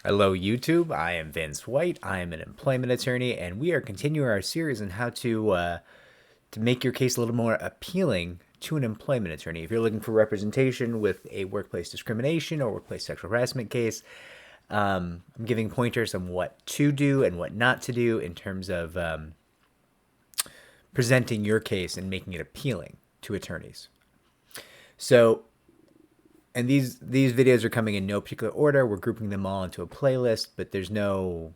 Hello, YouTube. I am Vince White. I am an employment attorney, and we are continuing our series on how to make your case a little more appealing to an employment attorney. If you're looking for representation with a workplace discrimination or workplace sexual harassment case, I'm giving pointers on what to do and what not to do in terms of presenting your case and making it appealing to attorneys. So, and these videos are coming in no particular order. We're grouping them all into a playlist, but there's no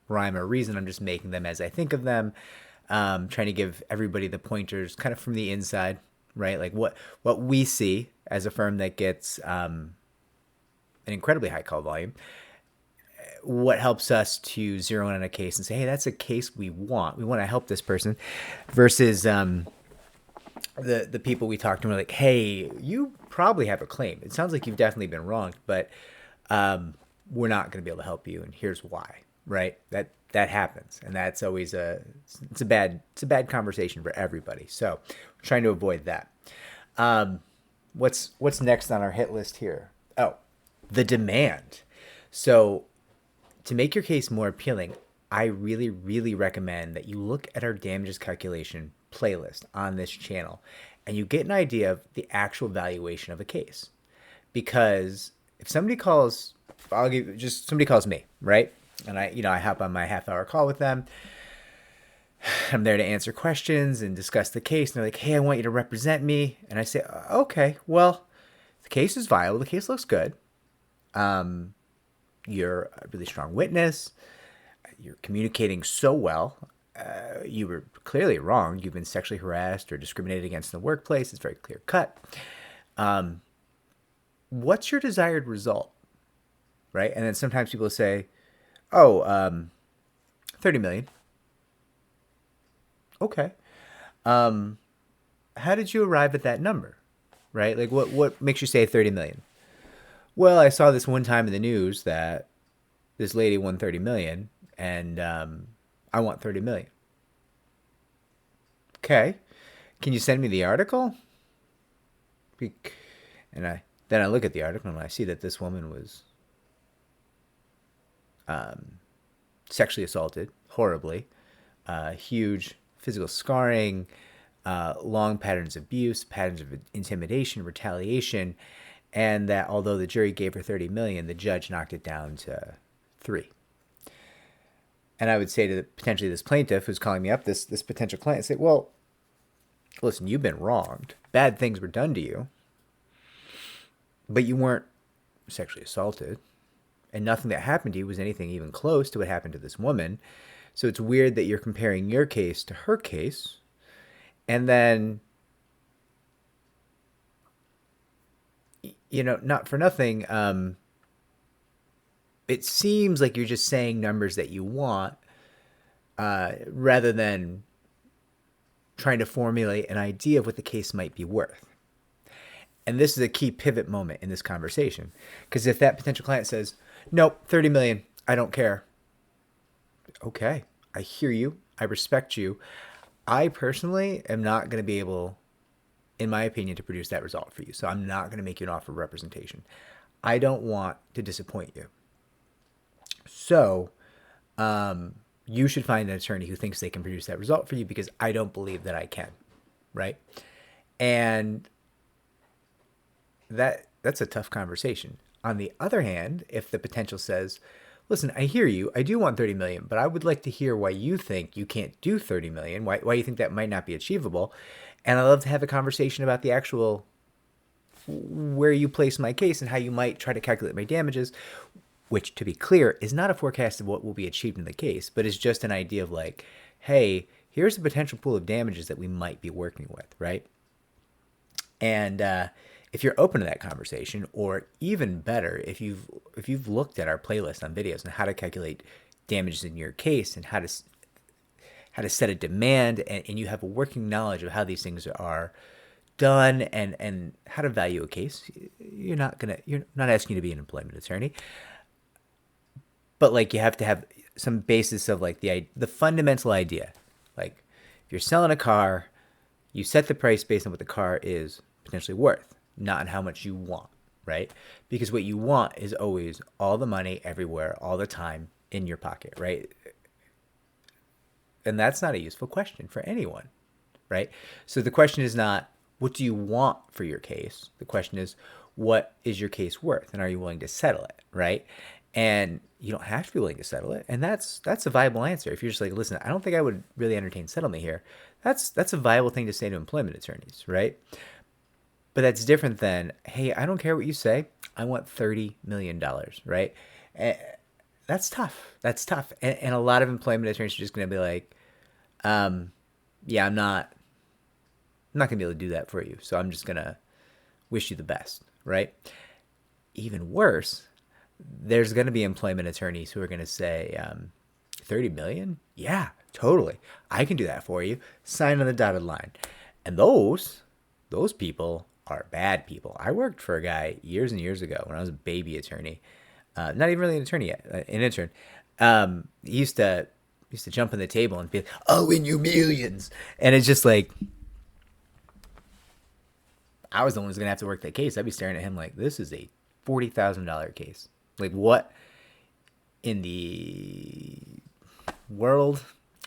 rhyme or reason. I'm just making them as I think of them, trying to give everybody the pointers kind of from the inside, right? Like what we see as a firm that gets an incredibly high call volume. What helps us to zero in on a case and say, hey, that's a case we want. We want to help this person, versus the people we talk to are like, hey, you probably have a claim. It sounds like you've definitely been wronged, but we're not going to be able to help you, and here's why. Right? That happens, and that's always it's a bad conversation for everybody. So we're trying to avoid that. What's next on our hit list here? Oh, the demand. So to make your case more appealing, I really, really recommend that you look at our damages calculation playlist on this channel and you get an idea of the actual valuation of a case. Because if somebody calls, somebody calls me, right? And I hop on my half-hour call with them. I'm there to answer questions and discuss the case. And they're like, hey, I want you to represent me. And I say, okay, well, the case is viable. The case looks good. You're a really strong witness. You're communicating so well. You were clearly wrong. You've been sexually harassed or discriminated against in the workplace. It's very clear cut. What's your desired result? Right? And then sometimes people say, oh, 30 million. Okay. How did you arrive at that number? Right? Like what makes you say 30 million? Well, I saw this one time in the news that this lady won 30 million and I want 30 million. Okay. Can you send me the article? And I look at the article and I see that this woman was sexually assaulted horribly, huge physical scarring, long patterns of abuse, patterns of intimidation, retaliation, and that although the jury gave her 30 million, the judge knocked it down to 3. And I would say to potentially this plaintiff who's calling me up, this potential client, say, well, listen, you've been wronged. Bad things were done to you, but you weren't sexually assaulted. And nothing that happened to you was anything even close to what happened to this woman. So it's weird that you're comparing your case to her case. And then, not for nothing, it seems like you're just saying numbers that you want rather than trying to formulate an idea of what the case might be worth. And this is a key pivot moment in this conversation. Because if that potential client says, nope, 30 million, I don't care. Okay, I hear you. I respect you. I personally am not going to be able, in my opinion, to produce that result for you. So I'm not going to make you an offer of representation. I don't want to disappoint you. So you should find an attorney who thinks they can produce that result for you, because I don't believe that I can, right? And that's a tough conversation. On the other hand, if the potential says, listen, I hear you, I do want 30 million, but I would like to hear why you think you can't do 30 million, why you think that might not be achievable. And I'd love to have a conversation about the actual, where you place my case and how you might try to calculate my damages, which, to be clear, is not a forecast of what will be achieved in the case, but is just an idea of like, hey, here's a potential pool of damages that we might be working with, right? And if you're open to that conversation, or even better, if you've looked at our playlist on videos on how to calculate damages in your case and how to set a demand, and you have a working knowledge of how these things are done and how to value a case, you're not asking you to be an employment attorney, but like you have to have some basis of like the fundamental idea. Like if you're selling a car, you set the price based on what the car is potentially worth, not on how much you want, right? Because what you want is always all the money everywhere, all the time in your pocket, right? And that's not a useful question for anyone, right? So the question is not, what do you want for your case? The question is, what is your case worth? And are you willing to settle it, right? And you don't have to be willing to settle it. And that's a viable answer. If you're just like, listen, I don't think I would really entertain settlement here. That's a viable thing to say to employment attorneys, right? But that's different than, hey, I don't care what you say. I want $30 million, right? And that's tough. That's tough. And a lot of employment attorneys are just going to be like, yeah, I'm not going to be able to do that for you. So I'm just going to wish you the best, right? Even worse, there's going to be employment attorneys who are going to say, 30 million? Yeah, totally. I can do that for you. Sign on the dotted line. And those people are bad people. I worked for a guy years and years ago when I was a baby attorney. Not even really an attorney yet, an intern. He used to jump on the table and be like, I'll win you millions. And it's just like, I was the one who's going to have to work that case. I'd be staring at him like, this is a $40,000 case. Like, what in the world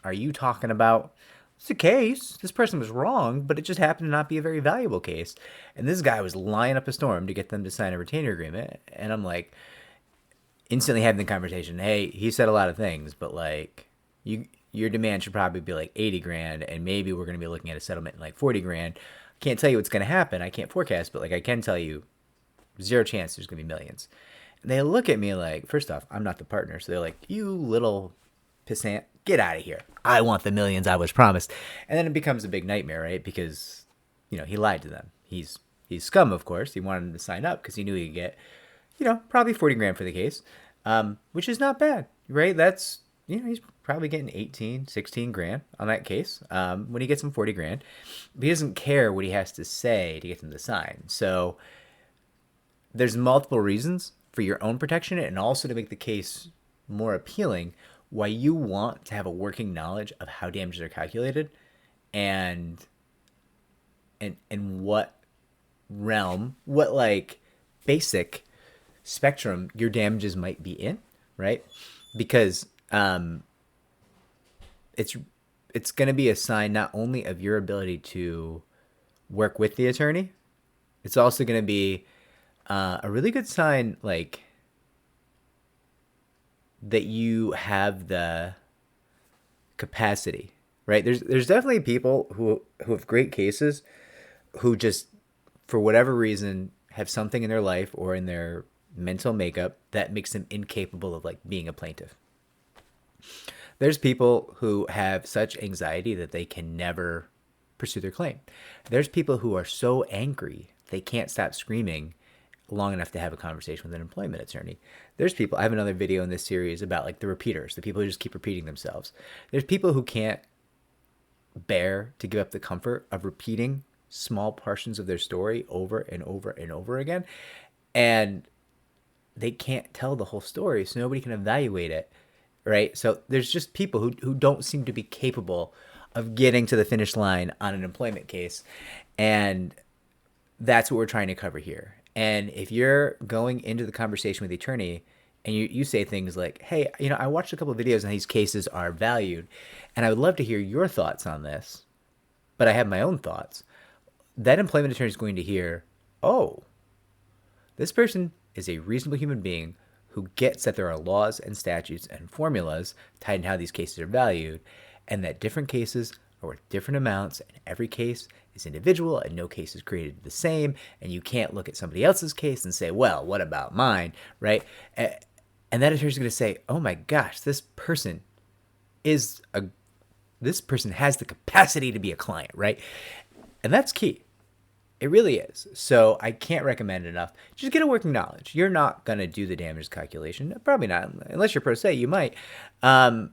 are you talking about? It's a case. This person was wrong, but it just happened to not be a very valuable case. And this guy was lining up a storm to get them to sign a retainer agreement. And I'm like, instantly having the conversation, hey, he said a lot of things, but like, your demand should probably be like 80 grand, and maybe we're going to be looking at a settlement in like 40 grand. Can't tell you what's going to happen. I can't forecast, but like, I can tell you zero chance there's going to be millions. And they look at me like, first off, I'm not the partner. So they're like, you little pissant, get out of here. I want the millions I was promised. And then it becomes a big nightmare, right? Because, he lied to them. He's scum, of course. He wanted them to sign up because he knew he could get, probably 40 grand for the case, which is not bad, right? That's, he's probably getting 18, 16 grand on that case when he gets him 40 grand. But he doesn't care what he has to say to get them to sign. So there's multiple reasons for your own protection and also to make the case more appealing why you want to have a working knowledge of how damages are calculated and what realm, what like basic spectrum your damages might be in, right? Because it's going to be a sign not only of your ability to work with the attorney, it's also going to be a really good sign, like, that you have the capacity, right? There's definitely people who have great cases who just, for whatever reason, have something in their life or in their mental makeup that makes them incapable of like being a plaintiff. There's people who have such anxiety that they can never pursue their claim. There's people who are so angry they can't stop screaming long enough to have a conversation with an employment attorney. There's people, I have another video in this series about like the repeaters, the people who just keep repeating themselves. There's people who can't bear to give up the comfort of repeating small portions of their story over and over and over again. And they can't tell the whole story, so nobody can evaluate it, right? So there's just people who don't seem to be capable of getting to the finish line on an employment case. And that's what we're trying to cover here. And if you're going into the conversation with the attorney and you say things like, hey, I watched a couple of videos and these cases are valued, and I would love to hear your thoughts on this, but I have my own thoughts. That employment attorney is going to hear, oh, this person is a reasonable human being who gets that there are laws and statutes and formulas tied in how these cases are valued, and that different cases are worth different amounts, and every case is individual, and no case is created the same, and you can't look at somebody else's case and say, well, what about mine, right? And that attorney is going to say, oh my gosh, this person has the capacity to be a client, right? And that's key. It really is. So I can't recommend it enough. Just get a working knowledge. You're not going to do the damage calculation. Probably not. Unless you're pro se, you might. And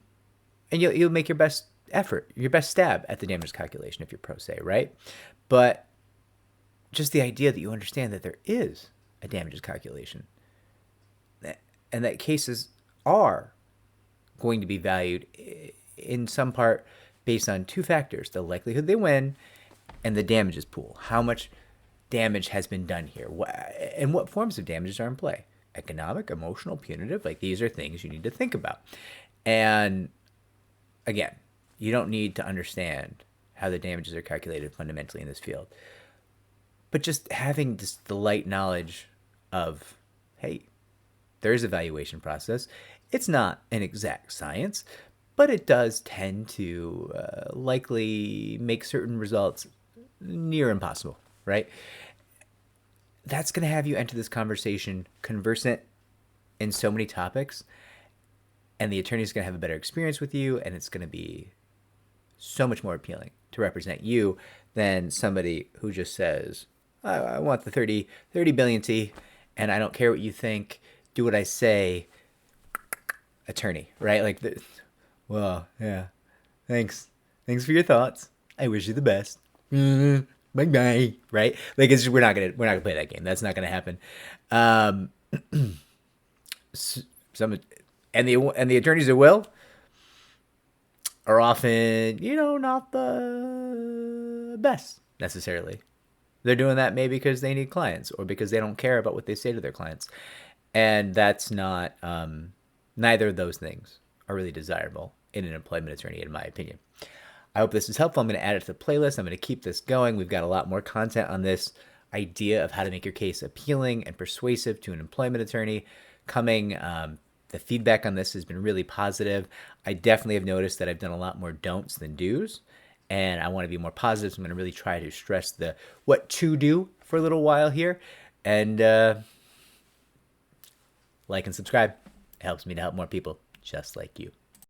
you'll make your best effort, your best stab at the damage calculation if you're pro se, right? But just the idea that you understand that there is a damages calculation and that cases are going to be valued in some part based on two factors: the likelihood they win and the damages pool. How much damage has been done here, and what forms of damages are in play. Economic, emotional, punitive, like these are things you need to think about. And again, you don't need to understand how the damages are calculated fundamentally in this field. But just having just the light knowledge of, hey, there's a valuation process. It's not an exact science, but it does tend to likely make certain results near impossible, right? That's going to have you enter this conversation conversant in so many topics, and the attorney's going to have a better experience with you, and it's going to be so much more appealing to represent you than somebody who just says, I want the 30 billion T, and I don't care what you think, do what I say, attorney, right? Like, well, yeah, thanks for your thoughts. I wish you the best. Bye bye. Right? Like, it's just, we're not gonna play that game. That's not gonna happen. Some and the attorneys that will are often, not the best necessarily. They're doing that maybe because they need clients or because they don't care about what they say to their clients, and that's not. Neither of those things are really desirable in an employment attorney, in my opinion. I hope this is helpful. I'm going to add it to the playlist. I'm going to keep this going. We've got a lot more content on this idea of how to make your case appealing and persuasive to an employment attorney coming. The feedback on this has been really positive. I definitely have noticed that I've done a lot more don'ts than do's, and I want to be more positive. So I'm going to really try to stress the what to do for a little while here. And like and subscribe. It helps me to help more people just like you.